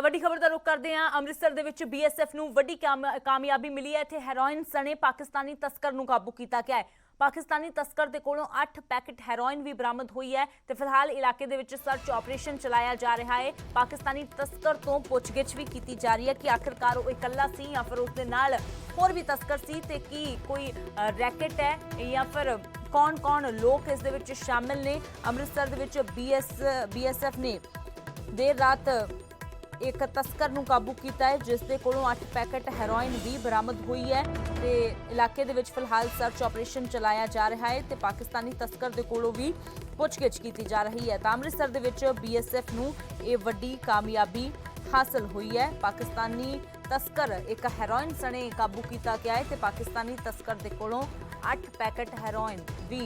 ਵੱਡੀ ਖਬਰ ਦਾ ਰੁਖ ਕਰਦੇ ਹਾਂ। ਅੰਮ੍ਰਿਤਸਰ ਦੇ ਵਿੱਚ BSF ਨੂੰ ਵੱਡੀ ਕਾਮਯਾਬੀ ਮਿਲੀ ਹੈ। ਇੱਥੇ ਹੈਰੋਇਨ ਸਣੇ ਪਾਕਿਸਤਾਨੀ ਤਸਕਰ ਨੂੰ ਕਾਬੂ ਕੀਤਾ ਗਿਆ ਹੈ। ਪਾਕਿਸਤਾਨੀ ਤਸਕਰ ਦੇ ਕੋਲੋਂ 8 ਪੈਕੇਟ ਹੈਰੋਇਨ ਵੀ ਬਰਾਮਦ ਹੋਈ ਹੈ ਤੇ ਫਿਲਹਾਲ ਇਲਾਕੇ ਦੇ ਵਿੱਚ ਸਰਚ ਆਪਰੇਸ਼ਨ ਚਲਾਇਆ ਜਾ ਰਿਹਾ ਹੈ। ਪਾਕਿਸਤਾਨੀ ਤਸਕਰ ਤੋਂ ਪੁੱਛਗਿੱਛ ਵੀ ਕੀਤੀ ਜਾ ਰਹੀ ਹੈ ਕਿ ਆਖਿਰਕਾਰ ਉਹ ਇਕੱਲਾ ਸੀ ਜਾਂ ਫਿਰ ਉਸ ਦੇ ਨਾਲ ਹੋਰ ਵੀ ਤਸਕਰ ਸੀ ਤੇ ਕੀ ਕੋਈ ਰੈਕੇਟ ਹੈ ਜਾਂ ਫਿਰ ਕੌਣ ਲੋਕ ਇਸ ਦੇ ਵਿੱਚ ਸ਼ਾਮਿਲ ਨੇ। ਅੰਮ੍ਰਿਤਸਰ ਦੇ ਵਿੱਚ BSF ਨੇ देर रात एक तस्कर नूं काबू किया है जिस दे कोलों 8 पैकेट हैरोइन भी बरामद हुई है ते इलाके दे विच फिलहाल सर्च ऑपरेशन चलाया जा रहा है ते पाकिस्तानी तस्कर दे कोलों भी पुछगिछ की जा रही है। तो अमृतसर दे विच BSF नूं ये वड्डी कामयाबी हासिल हुई है। पाकिस्तानी तस्कर एक हैरोइन सने काबू किया गया है ते पाकिस्तानी तस्कर दे कोलों 8 पैकेट हैरोइन भी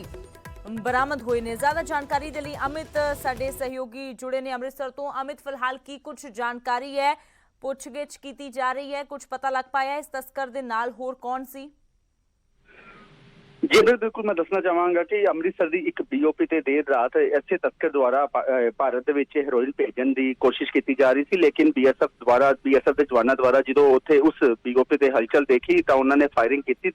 बरामद हुए ने। ज्यादा जानकारी के लिए अमित साडे सहयोगी जुड़े ने अमृतसर तो। अमित, फिलहाल की कुछ जानकारी है, पुछगिछ की जा रही है, कुछ पता लग पाया है इस तस्कर दे नाल होर कौन सी? जी बिल्कुल, मैं दसना चाहांगा कि अमृतसर की एक BOP ते देर रात ऐसे तस्कर द्वारा भारत के हेरोइन भेजने की कोशिश की जा रही थी, लेकिन BSF के जवानों द्वारा जो उत्थे उस BOP ते हलचल देखी तो उन्होंने फायरिंग की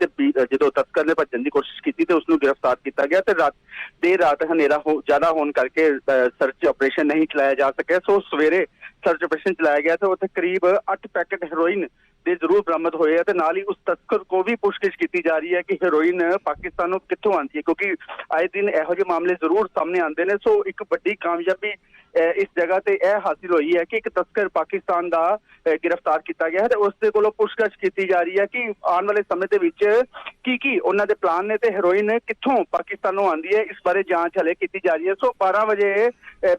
जो तस्कर ने भजन की कोशिश की तो उसको गिरफ्तार किया गया। तो देर रात हनेरा ज्यादा होने करके सर्च ऑपरेशन नहीं चलाया जा सके। सो सवेरे सर्च ऑपरेशन चलाया गया तो उत्थे करीब 8 पैकेट हेरोइन दे जरूर बरामद होए है। नाल ही उस तस्कर को भी पुछगिछ की जा रही है कि हेरोइन पाकिस्तानों कित्थों आती है, क्योंकि आए दिन इहो जिहे मामले जरूर सामने आते हैं। सो एक बड़ी कामयाबी इस जगह ते यह हासिल हुई है कि एक तस्कर पाकिस्तान का गिरफ्तार किया गया है। उसके कोलों पुछगिछ की जा रही है कि आने वाले समय के विच की उन्हां दे प्लान ने ते हेरोइन कित्थों पाकिस्तानों आती है, इस बारे जांच हले की जा रही है। सो 12 बजे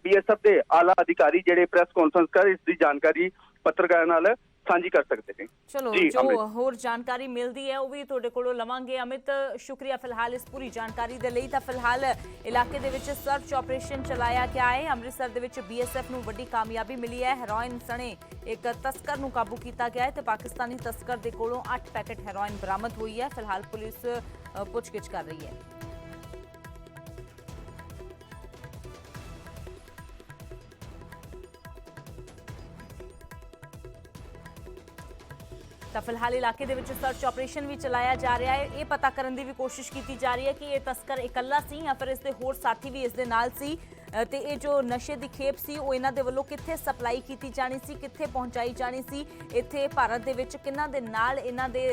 BSF के आला अधिकारी जिहड़े प्रेस कॉन्फ्रेंस कर इसकी जानकारी पत्रकारां नाल साझी कर सकते हैं। चलो जो होर जानकारी मिलती है वो भी तुहाडे कोलों लवांगे। अमित, शुक्रिया फिलहाल इस पूरी जानकारी दे लई। तां फिलहाल इलाके दे विच सर्च ऑपरेशन चलाया गया है। अमृतसर दे विच BSF नूं वड्डी कामयाबी मिली है। हेरोइन सने एक तस्कर नूं काबू किया गया है ते पाकिस्तानी तस्कर दे कोलों 8 पैकेट हेरोइन बरामद हुई है। फिलहाल पुलिस पुछगिछ कर रही है। तो फिलहाल इलाके दे विच सर्च ऑपरेशन भी चलाया जा रहा है। ये पता करने की भी कोशिश की जा रही है कि ये तस्कर इकल्ला सी या फिर इसके होर साथी भी इस दे नाल सी ते ये जो नशे की खेप सी वो इन्हां दे वल्लों कित्थे सप्लाई की जानी सी, कित्थे पहुंचाई जानी सी, इत्थे भारत दे विच किन्हां दे नाल इन्हां दे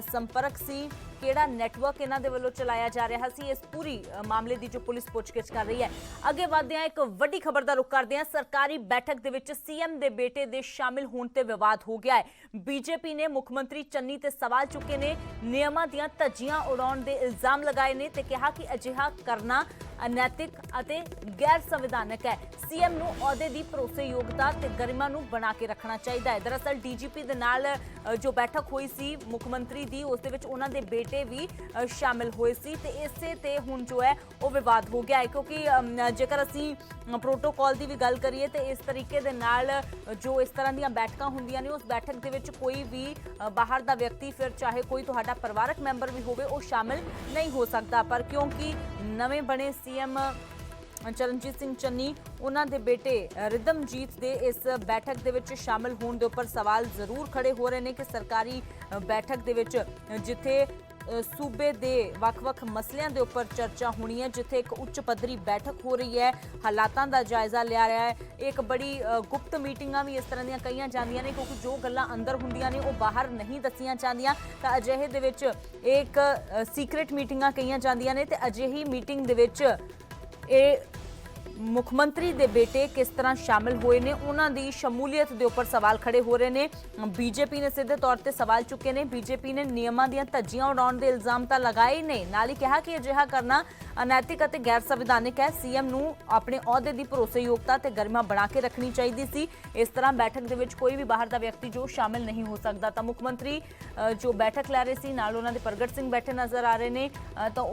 संपर्क सी, किहड़ा नैटवर्क इन्हां दे वल्लों चलाया जा रहा सी, इस पूरी मामले की जो पुलिस पुछगिछ कर रही है। अगे वधदे हां, एक वड्डी खबर दा रुख करदे हां। सरकारी बैठक दे विच CM दे बेटे दे शामिल होण ते विवाद हो गया है। BJP ने मुख्यमंत्री चन्नी ते सवाल चुके ने, नियमां दीआं धज्जियां उड़ाउण दे इल्जाम लगाए ने ते कहा कि अजिहा करना अनैतिक अते गैर संविधानक है। CM नूं अहुदे दी भरोसेयोगता ते गरिमा नूं बना के रखना चाहिए है। दरअसल DGP दे नाल जो बैठक हुई सी मुख्यमंत्री दी, उस दे विच उन्हां दे बेटे भी शामिल होए सी ते इसे ते हुण जो है वो विवाद हो गया है। क्योंकि जेकर असीं प्रोटोकॉल की भी गल करिए तो इस तरीके दे नाल जो इस तरह दीआं बैठकां हुंदियां ने उस बैठक दे विच कोई भी बाहर दा व्यक्ति फिर चाहे कोई तुहाडा परिवारक मैंबर भी होवे वो शामिल नहीं हो सकता। पर क्योंकि नवें बने CM चरणजीत सिंह चन्नी उन्हां दे बेटे रिदमजीत दे इस बैठक दे विच शामिल होने दे उपर सवाल जरूर खड़े हो रहे हैं कि सरकारी बैठक दे विच जिथे सूबे दे वख-वख मसलियां दे उपर चर्चा होनी है, जिथे एक उच्च पद्धरी बैठक हो रही है, हालातां दा जायजा लिया रहा है। एक बड़ी गुप्त मीटिंगां भी इस तरह दीआं कईयां जांदियां ने क्योंकि जो गल्लां अंदर हुंदियां ने वो बाहर नहीं दसियां जांदियां। तां अजिहे दे विच एक सीक्रेट मीटिंगां कईयां जांदियां ने ते अजिही मीटिंग दे विच मुख्यमंत्री दे बेटे किस तरह शामिल हुए ने, उन्हां दी शमूलीयत दे उपर सवाल खड़े हो रहे हैं। BJP ने सीधे तौर पर सवाल चुके ने। BJP ने नियमां दीआं धज्जियां उड़ाउण दे इल्जाम तां लगाए नहीं, नाल ही कहा कि अजिहा करना अनैतिक अते गैर संविधानिक है। CM नूं अपने अहुदे दी भरोसेयोगता ते गरिमा बना के रखनी चाहिए सी। इस तरह बैठक दे विच कोई भी बाहर दा व्यक्ति जो शामिल नहीं हो सकता। तो मुख्यमंत्री जो बैठक लै रहे सी नाल उन्हां दे प्रगट सिंह बैठे नज़र आ रहे ने। तो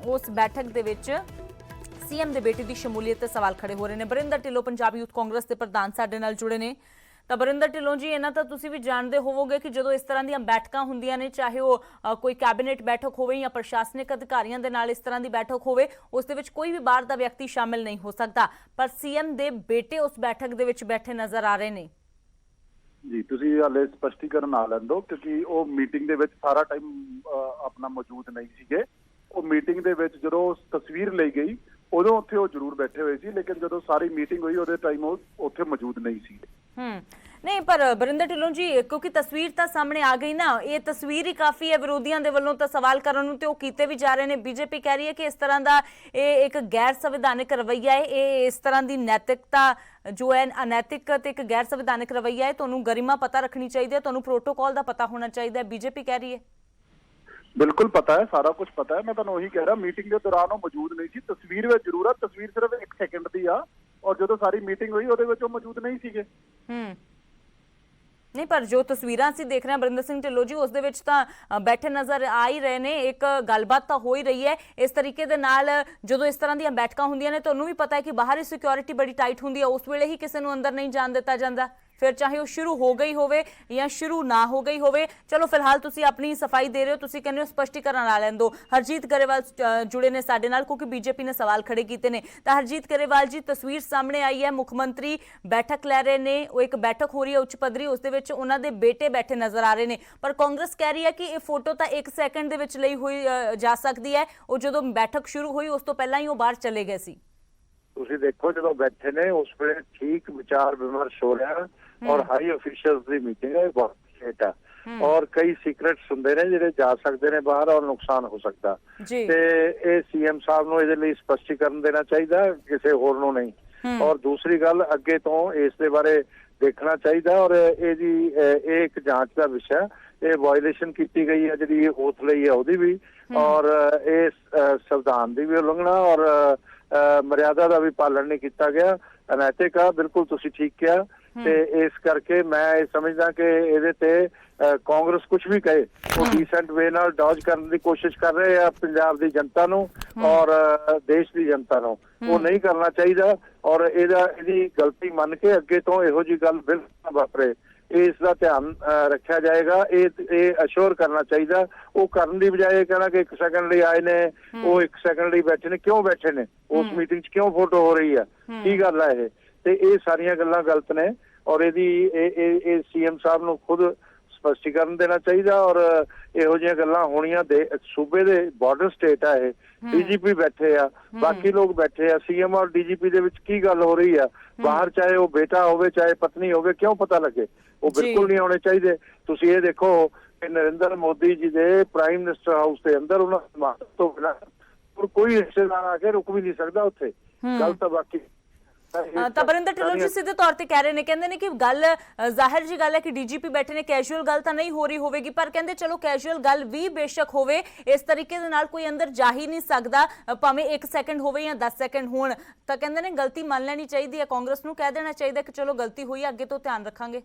उस बैठक दे विच CM दे बेटे की शमूलीयत ते सवाल खड़े हो रहे हैं। बरिंदर ढिल्लों पंजाब यूथ कांग्रेस के प्रधान साडे नाल जुड़े ने। ਤਾਂ ਬਰਿੰਦਰ ਢਿੱਲੋਂ ਜੀ, ਇਹਨਾਂ ਤਾਂ ਤੁਸੀਂ ਵੀ ਜਾਣਦੇ ਹੋਵੋਗੇ ਕਿ ਜਦੋਂ ਇਸ ਤਰ੍ਹਾਂ ਦੀਆਂ ਬੈਠਕਾਂ ਹੁੰਦੀਆਂ ਨੇ, ਚਾਹੇ ਉਹ ਕੋਈ ਕੈਬਨਿਟ ਬੈਠਕ ਹੋਵੇ ਜਾਂ ਪ੍ਰਸ਼ਾਸਨਿਕ ਅਧਿਕਾਰੀਆਂ ਦੇ ਨਾਲ ਇਸ ਤਰ੍ਹਾਂ ਦੀ ਬੈਠਕ ਹੋਵੇ, ਉਸ ਦੇ ਵਿੱਚ ਕੋਈ ਵੀ ਬਾਹਰ ਦਾ ਵਿਅਕਤੀ ਸ਼ਾਮਿਲ ਨਹੀਂ ਹੋ ਸਕਦਾ। ਪਰ ਸੀਐਮ ਦੇ ਬੇਟੇ ਉਸ ਬੈਠਕ ਦੇ ਵਿੱਚ ਬੈਠੇ ਨਜ਼ਰ ਆ ਰਹੇ ਨੇ। ਜੀ, ਤੁਸੀਂ ਹਾਲੇ ਸਪਸ਼ਟੀਕਰਨ ਨਾ ਲੈਣ ਦਿਓ, ਕਿਉਂਕਿ ਉਹ ਮੀਟਿੰਗ ਦੇ ਵਿੱਚ ਸਾਰਾ ਟਾਈਮ ਆਪਣਾ ਮੌਜੂਦ ਨਹੀਂ ਸੀਗੇ। ਉਹ ਮੀਟਿੰਗ ਦੇ ਵਿੱਚ ਜਦੋਂ ਤਸਵੀਰ ਲਈ ਗਈ ਉਦੋਂ ਉੱਥੇ ਉਹ ਜ਼ਰੂਰ ਬੈਠੇ ਹੋਏ ਸੀ, ਲੇਕਿਨ ਜਦੋਂ ਸਾਰੀ ਮੀਟਿੰਗ ਹੋਈ ਉਹਦੇ ਟਾਈਮ ਉਹ ਉੱਥੇ ਮੌਜੂਦ ਨਹੀਂ ਸੀਗੇ। ਨਹੀਂ, ਪਰ ਬਰਿੰਦਰ ਢਿੱਲੋਂ ਜੀ, ਕਿਉਂਕਿ ਤਸਵੀਰ ਤਾਂ ਸਾਹਮਣੇ ਆ ਗਈ ਨਾ, ਇਹ ਤਸਵੀਰ ਹੀ ਕਾਫੀ ਹੈ ਵਿਰੋਧੀਆਂ ਦੇ ਵੱਲੋਂ ਤਾਂ ਸਵਾਲ ਕਰਨ ਨੂੰ, ਤੇ ਉਹ ਕੀਤੇ ਵੀ ਜਾ ਰਹੇ ਨੇ। ਬੀਜੇਪੀ ਕਹਿ ਰਹੀ ਹੈ ਕਿ ਇਸ ਤਰ੍ਹਾਂ ਦਾ ਇਹ ਇੱਕ ਗੈਰ ਸੰਵਿਧਾਨਿਕ ਰਵੱਈਆ ਹੈ, ਇਹ ਇਸ ਤਰ੍ਹਾਂ ਦੀ ਨੈਤਿਕਤਾ ਜੋ ਹੈ ਅਨੈਤਿਕ ਤੇ ਇੱਕ ਗੈਰ ਸੰਵਿਧਾਨਿਕ ਰਵੱਈਆ ਹੈ। ਤੁਹਾਨੂੰ ਗਰਿਮਾ ਪਤਾ ਰੱਖਣੀ ਚਾਹੀਦੀ ਹੈ, ਤੁਹਾਨੂੰ ਪ੍ਰੋਟੋਕਾਲ ਦਾ ਪਤਾ ਹੋਣਾ ਚਾਹੀਦਾ ਹੈ, ਬੀਜੇਪੀ ਕਹਿ ਰਹੀ ਹੈ। ਬਿਲਕੁਲ ਪਤਾ ਹੈ, ਸਾਰਾ ਕੁਝ ਪਤਾ ਹੈ। ਮੈਂ ਤੁਹਾਨੂੰ ਉਹੀ ਕਹਿ ਰਿਹਾ, ਮੀਟਿੰਗ ਦੇ ਦੌਰਾਨ ਉਹ ਮੌਜੂਦ ਨਹੀਂ ਸੀ। ਤਸਵੀਰ ਵਿੱਚ ਜ਼ਰੂਰ ਆ, ਤਸਵੀਰ ਸਿਰਫ 1 ਸੈਕਿੰਡ ਦੀ ਆ, ਔਰ ਜਦੋਂ ਸਾਰੀ ਮੀਟਿੰਗ ਹੋਈ ਉਹਦੇ ਵਿੱਚ ਉਹ ਮੌਜੂਦ ਨਹੀਂ ਸੀਗੇ। ਨਹੀਂ, ਪਰ ਜੋ ਤਸਵੀਰਾਂ ਅਸੀਂ ਦੇਖ ਰਹੇ ਹਾਂ ਬਰਿੰਦਰ ਸਿੰਘ ਢਿੱਲੋਂ ਜੀ, ਉਸ ਦੇ ਵਿੱਚ ਤਾਂ ਬੈਠੇ ਨਜ਼ਰ ਆ ਹੀ ਰਹੇ ਨੇ, ਇੱਕ ਗੱਲਬਾਤ ਤਾਂ ਹੋ ਹੀ ਰਹੀ ਹੈ। ਇਸ ਤਰੀਕੇ ਦੇ ਨਾਲ ਜਦੋਂ ਇਸ ਤਰ੍ਹਾਂ ਦੀਆਂ ਬੈਠਕਾਂ ਹੁੰਦੀਆਂ ਨੇ, ਤੁਹਾਨੂੰ ਵੀ ਪਤਾ ਹੈ ਕਿ ਬਾਹਰ ਹੀ ਸਿਕਿਉਰਿਟੀ ਬੜੀ ਟਾਈਟ ਹੁੰਦੀ ਹੈ, ਉਸ ਵੇਲੇ ਹੀ ਕਿਸੇ ਨੂੰ ਅੰਦਰ ਨਹੀਂ ਜਾਣ ਦਿੱਤਾ ਜਾਂਦਾ, ਫਿਰ ਚਾਹੇ ਉਹ ਸ਼ੁਰੂ ਹੋ ਗਈ ਹੋਵੇ ਜਾਂ ਸ਼ੁਰੂ ਨਾ ਹੋ ਗਈ ਹੋਵੇ। ਚਲੋ ਫਿਲਹਾਲ ਤੁਸੀਂ ਆਪਣੀ ਸਫਾਈ ਦੇ ਰਹੇ ਹੋ, ਤੁਸੀਂ ਕਹਿੰਦੇ ਹੋ ਸਪਸ਼ਟੀਕਰਨ ਲਾ ਲੈਣ ਦਿਓ। ਹਰਜੀਤ ਗਰੇਵਾਲ ਜੁੜੇ ਨੇ ਸਾਡੇ ਨਾਲ, ਕਿਉਂਕਿ ਬੀਜੇਪੀ ਨੇ ਸਵਾਲ ਖੜੇ ਕੀਤੇ ਨੇ। ਤਾਂ ਹਰਜੀਤ ਗਰੇਵਾਲ ਜੀ, ਤਸਵੀਰ ਸਾਹਮਣੇ ਆਈ ਹੈ, ਮੁੱਖ ਮੰਤਰੀ ਬੈਠਕ ਲੈ ਰਹੇ ਨੇ, ਉਹ ਇੱਕ ਬੈਠਕ ਹੋ ਰਹੀ ਹੈ ਉੱਚ ਪੱਧਰੀ, ਉਸ ਦੇ ਵਿੱਚ ਉਹਨਾਂ ਦੇ ਬੇਟੇ ਬੈਠੇ ਨਜ਼ਰ ਆ ਰਹੇ ਨੇ। ਪਰ ਕਾਂਗਰਸ ਕਹਿ ਰਹੀ ਹੈ ਕਿ ਇਹ ਫੋਟੋ ਤਾਂ 1 ਸੈਕਿੰਡ ਦੇ ਵਿੱਚ ਲਈ ਹੋਈ ਜਾ ਸਕਦੀ ਹੈ, ਉਹ ਜਦੋਂ ਬੈਠਕ ਸ਼ੁਰੂ ਹੋਈ ਉਸ ਤੋਂ ਪਹਿਲਾਂ ਹੀ ਉਹ ਬਾਹਰ ਚਲੇ ਗਏ ਸੀ। ਤੁਸੀਂ ਦੇਖੋ, ਜਦੋਂ ਬੈਠੇ ਨੇ ਉਸ ਵੇਲੇ ਠੀਕ ਵਿਚਾਰ ਵਿਮਰਸ਼ ਹੋ ਰਿਹਾ, ਔਰ ਹਾਈ ਅਫੀਸ਼ੀਅਲਸ ਦੀ ਮੀਟਿੰਗ ਹੈ, ਬਹੁਤ ਸੇਟ ਹੈ, ਔਰ ਕਈ ਸੀਕ੍ਰੇਟਸ ਹੁੰਦੇ ਨੇ ਜਿਹੜੇ ਜਾ ਸਕਦੇ ਨੇ ਬਾਹਰ, ਔਰ ਨੁਕਸਾਨ ਹੋ ਸਕਦਾ। ਤੇ ਇਹ ਸੀਐਮ ਸਾਹਿਬ ਨੂੰ ਇਹਦੇ ਲਈ ਸਪਸ਼ਟੀਕਰਨ ਦੇਣਾ ਚਾਹੀਦਾ, ਕਿਸੇ ਹੋਰ ਨੂੰ ਨਹੀਂ। ਔਰ ਦੂਸਰੀ ਗੱਲ, ਅੱਗੇ ਤੋਂ ਇਸ ਦੇ ਬਾਰੇ ਦੇਖਣਾ ਚਾਹੀਦਾ, ਔਰ ਇਹਦੀ ਇਹ ਇੱਕ ਜਾਂਚ ਦਾ ਵਿਸ਼ਾ, ਇਹ ਵਾਇਲੇਸ਼ਨ ਕੀਤੀ ਗਈ ਹੈ ਜਿਹੜੀ ਓਥ ਲਈ ਹੈ ਉਹਦੀ ਵੀ, ਔਰ ਇਹ ਸੰਵਿਧਾਨ ਦੀ ਵੀ ਉਲੰਘਣਾ, ਔਰ ਮਰਿਆਦਾ ਦਾ ਵੀ ਪਾਲਣ ਨਹੀਂ ਕੀਤਾ ਗਿਆ, ਅਨੈਤਿਕ ਆ। ਬਿਲਕੁਲ ਤੁਸੀਂ ਠੀਕ ਕਿਹਾ। ਤੇ ਇਸ ਕਰਕੇ ਮੈਂ ਇਹ ਸਮਝਦਾ ਕਿ ਇਹਦੇ ਤੇ ਕਾਂਗਰਸ ਕੁਝ ਵੀ ਕਹੇ, ਉਹ ਡੀਸੈਂਟ ਵੇ ਨਾਲ ਡੌਜ ਕਰਨ ਦੀ ਕੋਸ਼ਿਸ਼ ਕਰ ਰਹੇ ਆ ਪੰਜਾਬ ਦੀ ਜਨਤਾ ਨੂੰ ਔਰ ਦੇਸ਼ ਦੀ ਜਨਤਾ ਨੂੰ। ਉਹ ਨਹੀਂ ਕਰਨਾ ਚਾਹੀਦਾ, ਔਰ ਇਹਦੀ ਗਲਤੀ ਮੰਨ ਕੇ ਅੱਗੇ ਤੋਂ ਇਹੋ ਜਿਹੀ ਗੱਲ ਬਿਲਕੁਲ ਨਾ ਵਾਪਰੇ, ਇਸ ਦਾ ਧਿਆਨ ਰੱਖਿਆ ਜਾਏਗਾ। ਇਹ ਅਸ਼ੋਰ ਕਰਨਾ ਚਾਹੀਦਾ। ਉਹ ਕਰਨ ਦੀ ਬਜਾਏ ਕਹਿਣਾ ਕਿ 1 ਸੈਕਿੰਡ ਲਈ ਆਏ ਨੇ, ਉਹ 1 ਸੈਕਿੰਡ ਲਈ ਬੈਠੇ ਨੇ, ਕਿਉਂ ਬੈਠੇ ਨੇ, ਉਸ ਮੀਟਿੰਗ 'ਚ ਕਿਉਂ ਫੋਟੋ ਹੋ ਰਹੀ ਆ, ਕੀ ਗੱਲ ਹੈ ਇਹ? ਤੇ ਇਹ ਸਾਰੀਆਂ ਗੱਲਾਂ ਗਲਤ ਨੇ, ਔਰ ਇਹ ਸੀਐਮ ਸਾਹਿਬ ਨੂੰ ਖੁਦ ਸਪਸ਼ਟੀਕਰਨ ਦੇਣਾ ਚਾਹੀਦਾ। ਔਰ ਇਹੋ ਜਿਹੀਆਂ ਗੱਲਾਂ ਹੋਣੀਆਂ, ਦੇ ਸੂਬੇ ਦੇ ਬਾਰਡਰ ਸਟੇਟ ਆ ਇਹ, ਡੀਜੀਪੀ ਬੈਠੇ ਆ, ਬਾਕੀ ਲੋਕ ਬੈਠੇ ਆ, ਸੀਐਮ ਔਰ ਡੀਜੀਪੀ ਦੇ ਵਿੱਚ ਕੀ ਗੱਲ ਹੋ ਰਹੀ ਆ ਬਾਹਰ, ਚਾਹੇ ਉਹ ਬੇਟਾ ਹੋਵੇ ਚਾਹੇ ਪਤਨੀ ਹੋਵੇ, ਕਿਉਂ ਪਤਾ ਲੱਗੇ? ਉਹ ਬਿਲਕੁਲ ਨਹੀਂ ਆਉਣੇ ਚਾਹੀਦੇ। ਤੁਸੀਂ ਇਹ ਦੇਖੋ ਕਿ ਨਰਿੰਦਰ ਮੋਦੀ ਜੀ ਦੇ ਪ੍ਰਾਈਮ ਮਿਨਿਸਟਰ ਹਾਊਸ ਦੇ ਅੰਦਰ ਉਹਨਾਂ ਮਾਤਰ ਤੋਂ ਬਿਨਾਂ ਕੋਈ ਰਿਸ਼ਤੇਦਾਰ ਆ ਕੇ ਰੁਕ ਵੀ ਨਹੀਂ ਸਕਦਾ ਉੱਥੇ। ਗੱਲ ਤਾਂ ਬਾਕੀ ਤਾਂ ਬਰਿੰਦਰ ਢਿੱਲੋਂ ਜੀ ਸਿੱਧੇ ਤੌਰ ਤੇ ਕਹਿ ਰਹੇ ਨੇ, ਕਹਿੰਦੇ ਨੇ ਕਿ ਗੱਲ ਜ਼ਾਹਿਰ ਜੀ ਗੱਲ ਹੈ ਕਿ ਡੀਜੀਪੀ ਬੈਠੇ ਨੇ, ਕੈਜੂਅਲ ਗੱਲ ਤਾਂ ਨਹੀਂ ਹੋ ਰਹੀ ਹੋਵੇਗੀ, ਪਰ ਕਹਿੰਦੇ ਚਲੋ ਕੈਜੂਅਲ ਗੱਲ ਵੀ ਬੇਸ਼ੱਕ ਹੋਵੇ, ਇਸ ਤਰੀਕੇ ਦੇ ਨਾਲ ਕੋਈ ਅੰਦਰ ਜਾ ਹੀ ਨਹੀਂ ਸਕਦਾ, ਭਾਵੇਂ 1 ਸੈਕਿੰਡ ਹੋਵੇ ਜਾਂ 10 ਸੈਕਿੰਡ ਹੋਣ। ਤਾਂ ਕਹਿੰਦੇ ਨੇ ਗਲਤੀ ਮੰਨ ਲੈਣੀ ਚਾਹੀਦੀ ਹੈ, ਕਾਂਗਰਸ ਨੂੰ ਕਹਿ ਦੇਣਾ ਚਾਹੀਦਾ ਕਿ ਚਲੋ ਗਲਤੀ ਹੋਈ, ਅੱਗੇ ਤੋਂ ਧਿਆਨ ਰੱਖਾਂਗੇ।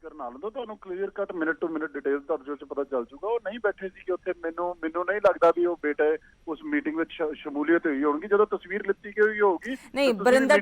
ਕਰਨਾ ਲਓ, ਤੁਹਾਨੂੰ clear cut minute to minute detail ਤੁਹਾਡੇ ਚ ਪਤਾ ਚੱਲ ਜੂਗਾ। ਉਹ ਨਹੀਂ ਬੈਠੇ ਸੀਗੇ ਉੱਥੇ, ਮੈਨੂੰ ਨਹੀਂ ਲੱਗਦਾ ਵੀ ਉਹ ਬੇਟੇ ਉਸ ਮੀਟਿੰਗ ਵਿੱਚ ਸ਼ਮੂਲੀਅਤ ਹੋਈ ਹੋਣਗੀ। ਜਦੋਂ ਤਸਵੀਰ ਲਿੱਤੀ ਗਈ ਹੋਊਗੀ, ਨਹੀਂ ਬਰਿੰਦਰ